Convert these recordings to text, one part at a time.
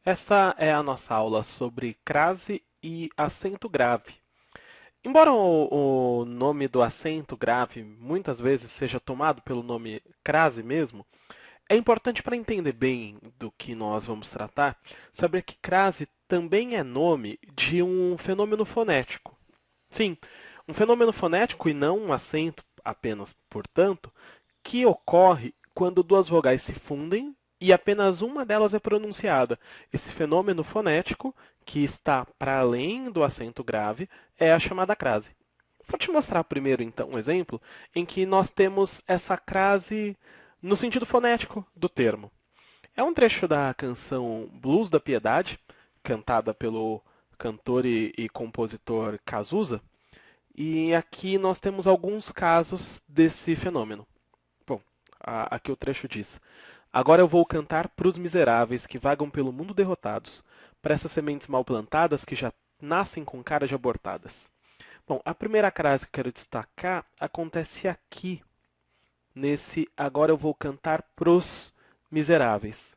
Esta é a nossa aula sobre crase e acento grave. Embora o nome do acento grave muitas vezes seja tomado pelo nome crase mesmo, é importante para entender bem do que nós vamos tratar, saber que crase também é nome de um fenômeno fonético. Sim, um fenômeno fonético e não um acento apenas, portanto, que ocorre quando duas vogais se fundem e apenas uma delas é pronunciada. Esse fenômeno fonético, que está para além do acento grave, é a chamada crase. Vou te mostrar primeiro, então, um exemplo em que nós temos essa crase no sentido fonético do termo. É um trecho da canção Blues da Piedade, cantada pelo cantor e compositor Cazuza, e aqui nós temos alguns casos desse fenômeno. Bom, aqui o trecho diz: Agora eu vou cantar para os miseráveis que vagam pelo mundo derrotados, para essas sementes mal plantadas que já nascem com cara de abortadas. Bom, a primeira crase que eu quero destacar acontece aqui, nesse Agora eu vou cantar pros miseráveis.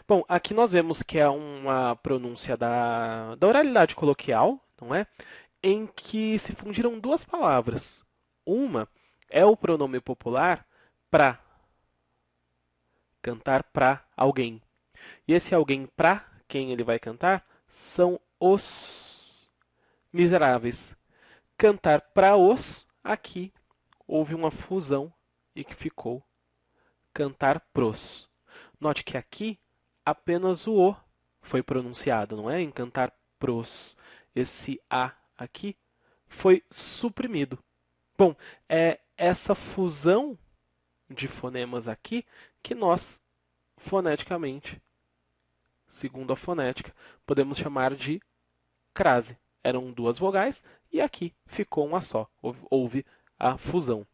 Bom, aqui nós vemos que é uma pronúncia da oralidade coloquial, não é? Em que se fundiram duas palavras. Uma é o pronome popular pra, cantar pra alguém. E esse alguém pra quem ele vai cantar são os miseráveis. Cantar pra os, aqui houve uma fusão e que ficou cantar pros. Note que aqui apenas o foi pronunciado, não é? Em cantar pros. Esse a aqui foi suprimido. Bom, é essa fusão de fonemas aqui que nós, foneticamente, segundo a fonética, podemos chamar de crase. Eram duas vogais e aqui ficou uma só. Houve a fusão.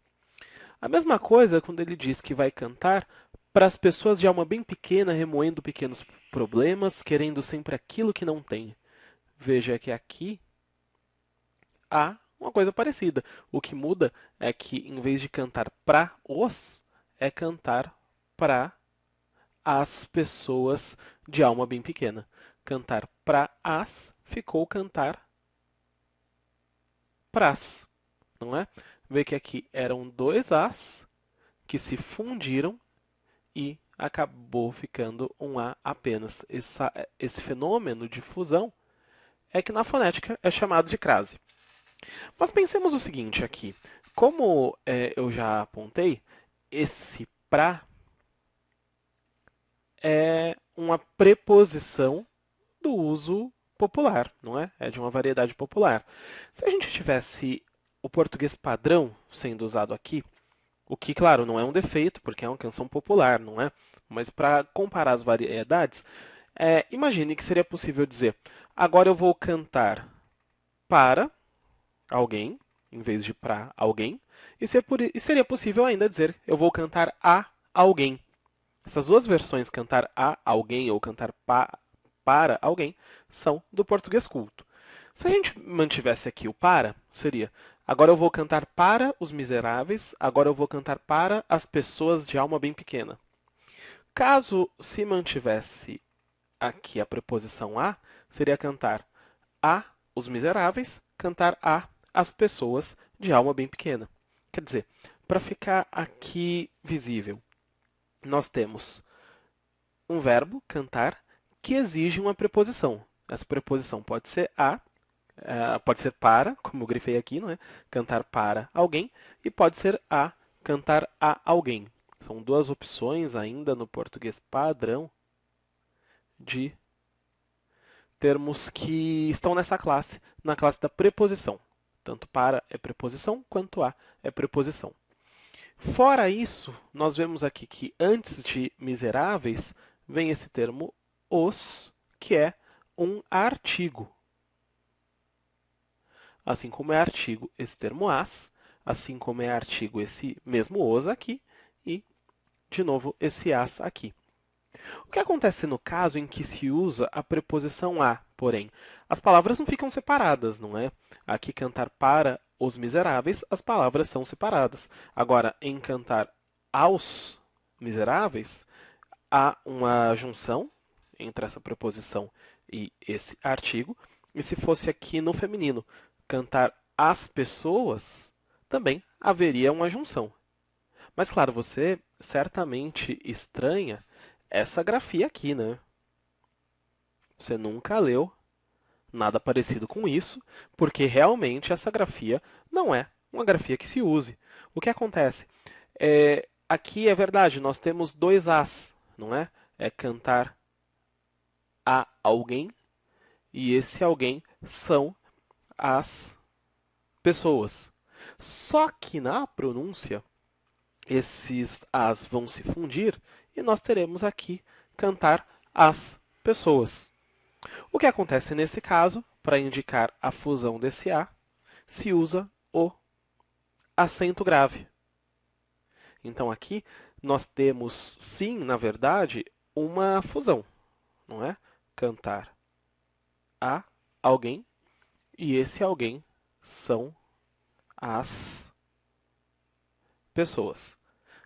A mesma coisa quando ele diz que vai cantar para as pessoas de alma bem pequena, remoendo pequenos problemas, querendo sempre aquilo que não tem. Veja que aqui há uma coisa parecida. O que muda é que, em vez de cantar para os, é cantar para as pessoas de alma bem pequena. Cantar para as ficou cantar pras, não é? Vê que aqui eram dois as que se fundiram e acabou ficando um a apenas. Esse fenômeno de fusão é que na fonética é chamado de crase. Mas pensemos o seguinte aqui. Como eu já apontei, esse pra é uma preposição do uso popular, não é? É de uma variedade popular. Se a gente tivesse o português padrão sendo usado aqui, o que, claro, não é um defeito, porque é uma canção popular, não é? Mas para comparar as variedades, imagine que seria possível dizer: agora eu vou cantar para alguém, em vez de para alguém, e seria possível ainda dizer: eu vou cantar a alguém. Essas duas versões, cantar a alguém ou cantar para alguém, são do português culto. Se a gente mantivesse aqui o para, seria: agora eu vou cantar para os miseráveis, agora eu vou cantar para as pessoas de alma bem pequena. Caso se mantivesse aqui a preposição a, seria cantar a os miseráveis, cantar a as pessoas de alma bem pequena. Quer dizer, para ficar aqui visível, nós temos um verbo, cantar, que exige uma preposição. Essa preposição pode ser a, pode ser para, como eu grifei aqui, não é? Cantar para alguém, e pode ser a, cantar a alguém. São duas opções ainda no português padrão de termos que estão nessa classe, na classe da preposição. Tanto para é preposição, quanto a é preposição. Fora isso, nós vemos aqui que antes de miseráveis vem esse termo os, que é um artigo. Assim como é artigo esse termo as, assim como é artigo esse mesmo os aqui, e, de novo, esse as aqui. O que acontece no caso em que se usa a preposição a, porém? As palavras não ficam separadas, não é? Aqui, cantar para os miseráveis, as palavras são separadas. Agora, em cantar aos miseráveis, há uma junção entre essa preposição e esse artigo. E se fosse aqui no feminino, cantar as pessoas, também haveria uma junção. Mas, claro, você certamente estranha essa grafia aqui, né? Você nunca leu nada parecido com isso, porque realmente essa grafia não é uma grafia que se use. O que acontece? Aqui é verdade, nós temos dois as, não é? É cantar a alguém, e esse alguém são as pessoas. Só que na pronúncia, esses as vão se fundir e nós teremos aqui cantar as pessoas. O que acontece nesse caso, para indicar a fusão desse a, se usa o acento grave. Então aqui nós temos, sim, na verdade, uma fusão, não é? Cantar a alguém, e esse alguém são as pessoas.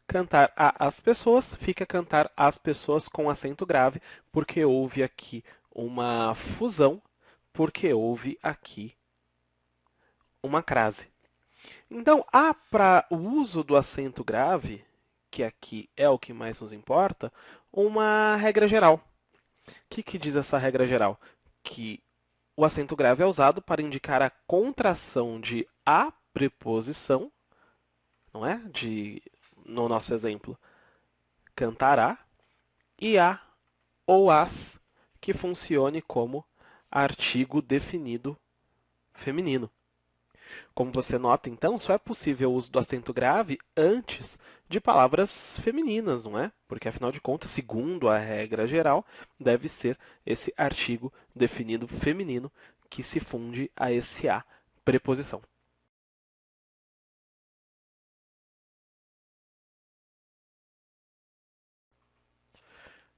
Cantar a as pessoas fica cantar as pessoas com acento grave, porque houve aqui uma fusão, porque houve aqui uma crase. Então, há para o uso do acento grave, que aqui é o que mais nos importa, uma regra geral. O que diz essa regra geral? Que o acento grave é usado para indicar a contração de a preposição, não é? No nosso exemplo, cantará, e a ou as que funcione como artigo definido feminino. Como você nota, então, só é possível o uso do acento grave antes de palavras femininas, não é? Porque, afinal de contas, segundo a regra geral, deve ser esse artigo definido feminino que se funde a esse a preposição.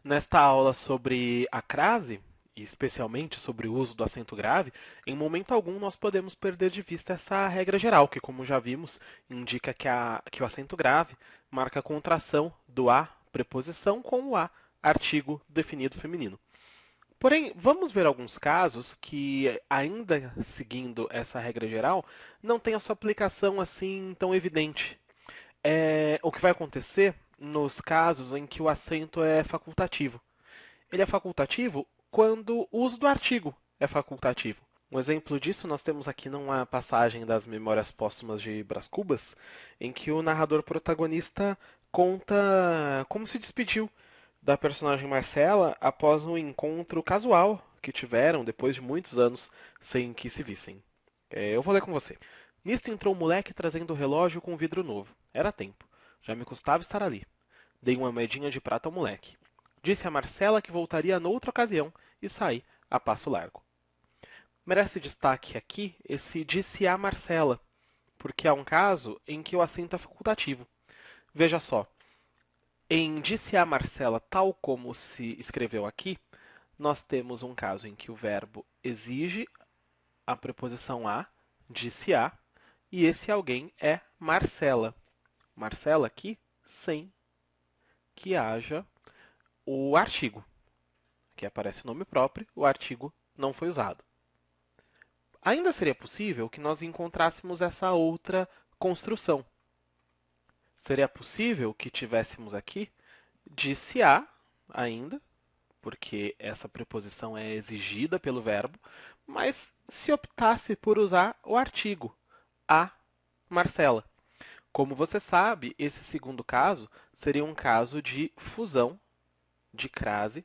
Nesta aula sobre a crase, e especialmente sobre o uso do acento grave, em momento algum nós podemos perder de vista essa regra geral, que, como já vimos, indica que o acento grave marca a contração do a preposição com o a artigo definido feminino. Porém, vamos ver alguns casos que, ainda seguindo essa regra geral, não tem a sua aplicação assim tão evidente. O que vai acontecer nos casos em que o acento é facultativo. Ele é facultativo quando o uso do artigo é facultativo. Um exemplo disso nós temos aqui numa passagem das Memórias Póstumas de Brás Cubas, em que o narrador protagonista conta como se despediu da personagem Marcela após um encontro casual que tiveram depois de muitos anos sem que se vissem. Eu vou ler com você. Nisto entrou o moleque trazendo o relógio com vidro novo. Era tempo. Já me custava estar ali. Dei uma moedinha de prata ao moleque. Disse a Marcela que voltaria noutra ocasião e saí a passo largo. Merece destaque aqui esse disse a Marcela, porque há um caso em que o acento é facultativo. Veja só, em disse a Marcela, tal como se escreveu aqui, nós temos um caso em que o verbo exige a preposição a, disse a, e esse alguém é Marcela. Marcela aqui sem que haja o artigo. Aqui aparece o nome próprio, o artigo não foi usado. Ainda seria possível que nós encontrássemos essa outra construção. Seria possível que tivéssemos aqui disse a ainda, porque essa preposição é exigida pelo verbo, mas se optasse por usar o artigo, a Marcela. Como você sabe, esse segundo caso seria um caso de fusão de crase,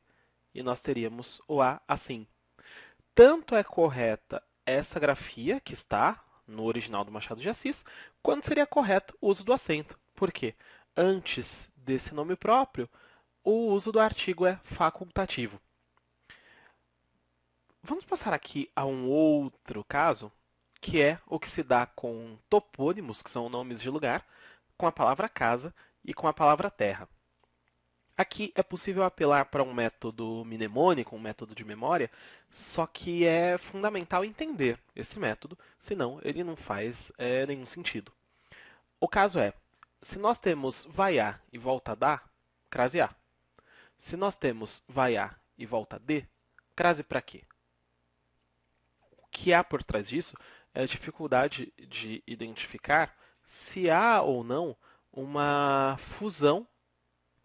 e nós teríamos o a assim. Tanto é correta essa grafia, que está no original do Machado de Assis, quanto seria correto o uso do acento. Por quê? Antes desse nome próprio, o uso do artigo é facultativo. Vamos passar aqui a um outro caso, que é o que se dá com topônimos, que são nomes de lugar, com a palavra casa e com a palavra terra. Aqui é possível apelar para um método mnemônico, um método de memória, só que é fundamental entender esse método, senão ele não faz nenhum sentido. O caso é, se nós temos vai a e volta a dar, crase a. Se nós temos vai a e volta de, crase para quê? O que há por trás disso é a dificuldade de identificar se há ou não uma fusão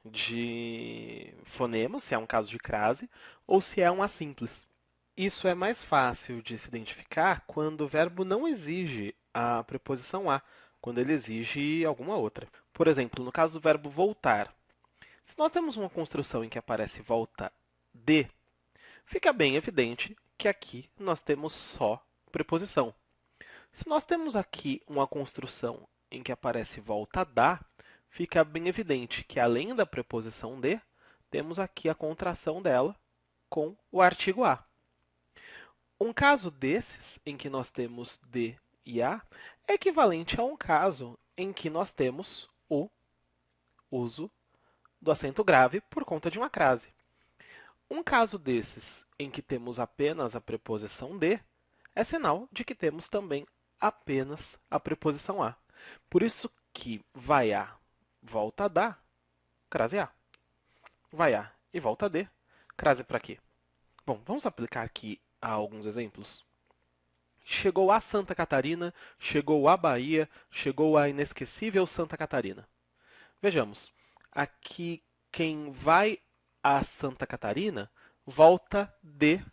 de fonemas, se é um caso de crase, ou se é um assímples. Isso é mais fácil de se identificar quando o verbo não exige a preposição a, quando ele exige alguma outra. Por exemplo, no caso do verbo voltar, se nós temos uma construção em que aparece volta de, fica bem evidente que aqui nós temos só preposição. Se nós temos aqui uma construção em que aparece volta da, fica bem evidente que além da preposição de, temos aqui a contração dela com o artigo a. Um caso desses, em que nós temos de e a, é equivalente a um caso em que nós temos o uso do acento grave por conta de uma crase. Um caso desses, em que temos apenas a preposição de, é sinal de que temos também apenas a preposição a. Por isso que vai a, volta da, crase a. Vai a e volta de, crase para quê? Bom, vamos aplicar aqui alguns exemplos. Chegou a Santa Catarina, chegou a Bahia, chegou a inesquecível Santa Catarina. Vejamos, aqui quem vai a Santa Catarina volta de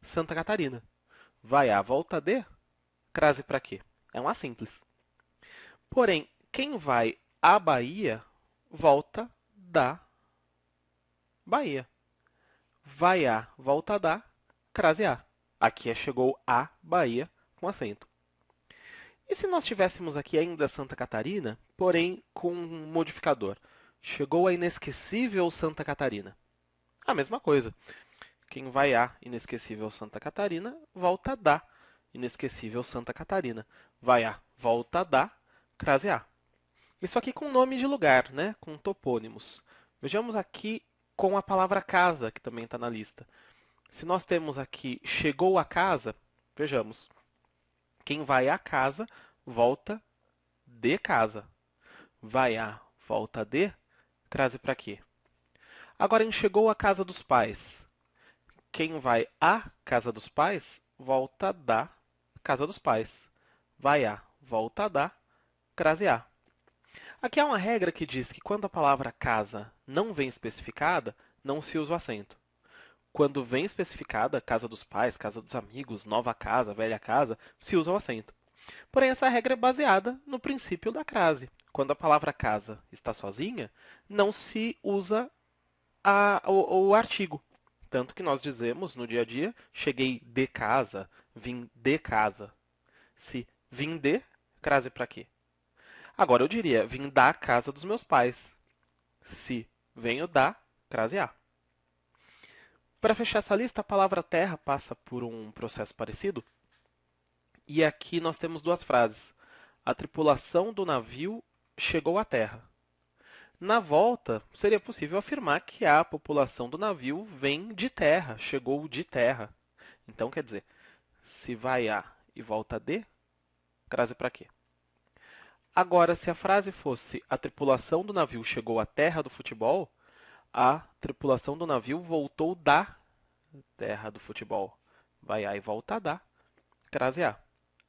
Santa Catarina. Vai a, volta de, crase para quê? É uma simples. Porém, quem vai à Bahia volta da Bahia. Vai a, volta da, crase a. Aqui é chegou a Bahia com acento. E se nós tivéssemos aqui ainda Santa Catarina, porém com um modificador? Chegou a inesquecível Santa Catarina. A mesma coisa. Quem vai a inesquecível Santa Catarina, volta da inesquecível Santa Catarina. Vai a, volta da, crase a. Isso aqui com nome de lugar, né? Com topônimos. Vejamos aqui com a palavra casa, que também está na lista. Se nós temos aqui chegou a casa, vejamos. Quem vai à casa, volta de casa. Vai a, volta de, crase para quê? Agora, em chegou à casa dos pais. Quem vai à casa dos pais, volta da casa dos pais. Vai a, volta da, crase a. Aqui há uma regra que diz que quando a palavra casa não vem especificada, não se usa o acento. Quando vem especificada, casa dos pais, casa dos amigos, nova casa, velha casa, se usa o acento. Porém, essa regra é baseada no princípio da crase. Quando a palavra casa está sozinha, não se usa o artigo. Tanto que nós dizemos no dia a dia, cheguei de casa, vim de casa. Se vim de, crase para quê? Agora eu diria, vim da casa dos meus pais. Se venho da, crase a. Para fechar essa lista, a palavra terra passa por um processo parecido. E aqui nós temos duas frases. A tripulação do navio chegou à terra. Na volta, seria possível afirmar que a população do navio vem de terra, chegou de terra. Então, quer dizer, se vai a e volta de, crase para quê? Agora, se a frase fosse a tripulação do navio chegou à terra do futebol, a tripulação do navio voltou da terra do futebol. Vai a e volta da, crase a.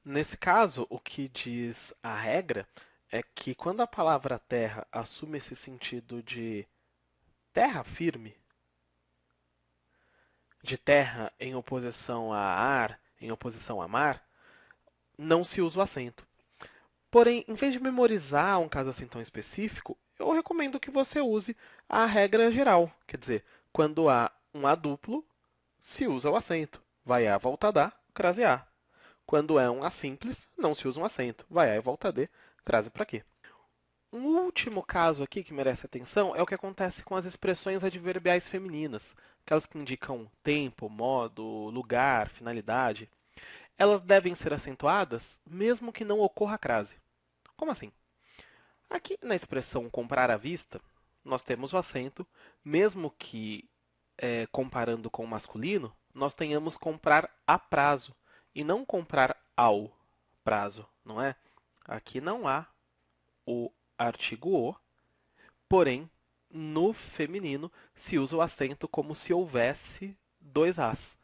Nesse caso, o que diz a regra é que quando a palavra terra assume esse sentido de terra firme, de terra em oposição a ar, em oposição a mar, não se usa o acento. Porém, em vez de memorizar um caso assim tão específico, eu recomendo que você use a regra geral. Quer dizer, quando há um A duplo, se usa o acento. Vai a, volta da, crase a. Quando é um A simples, não se usa um acento. Vai a e volta de, crase para quê? Um último caso aqui que merece atenção é o que acontece com as expressões adverbiais femininas, aquelas que indicam tempo, modo, lugar, finalidade. Elas devem ser acentuadas mesmo que não ocorra a crase. Como assim? Aqui na expressão comprar à vista, nós temos o acento, mesmo que, comparando com o masculino, nós tenhamos comprar a prazo e não comprar ao prazo, não é? Aqui não há o artigo o, porém, no feminino se usa o acento como se houvesse dois as.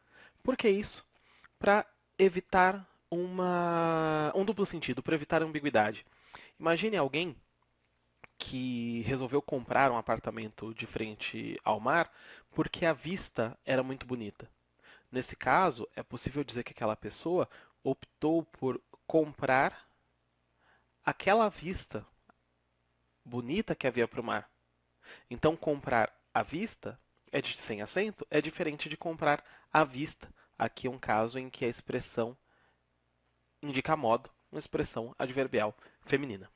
Por que isso? Para evitar um duplo sentido, para evitar ambiguidade. Imagine alguém que resolveu comprar um apartamento de frente ao mar porque a vista era muito bonita. Nesse caso, é possível dizer que aquela pessoa optou por comprar aquela vista bonita que havia para o mar. Então, comprar à vista sem acento é diferente de comprar à vista. Aqui é um caso em que a expressão indica modo, uma expressão adverbial feminina.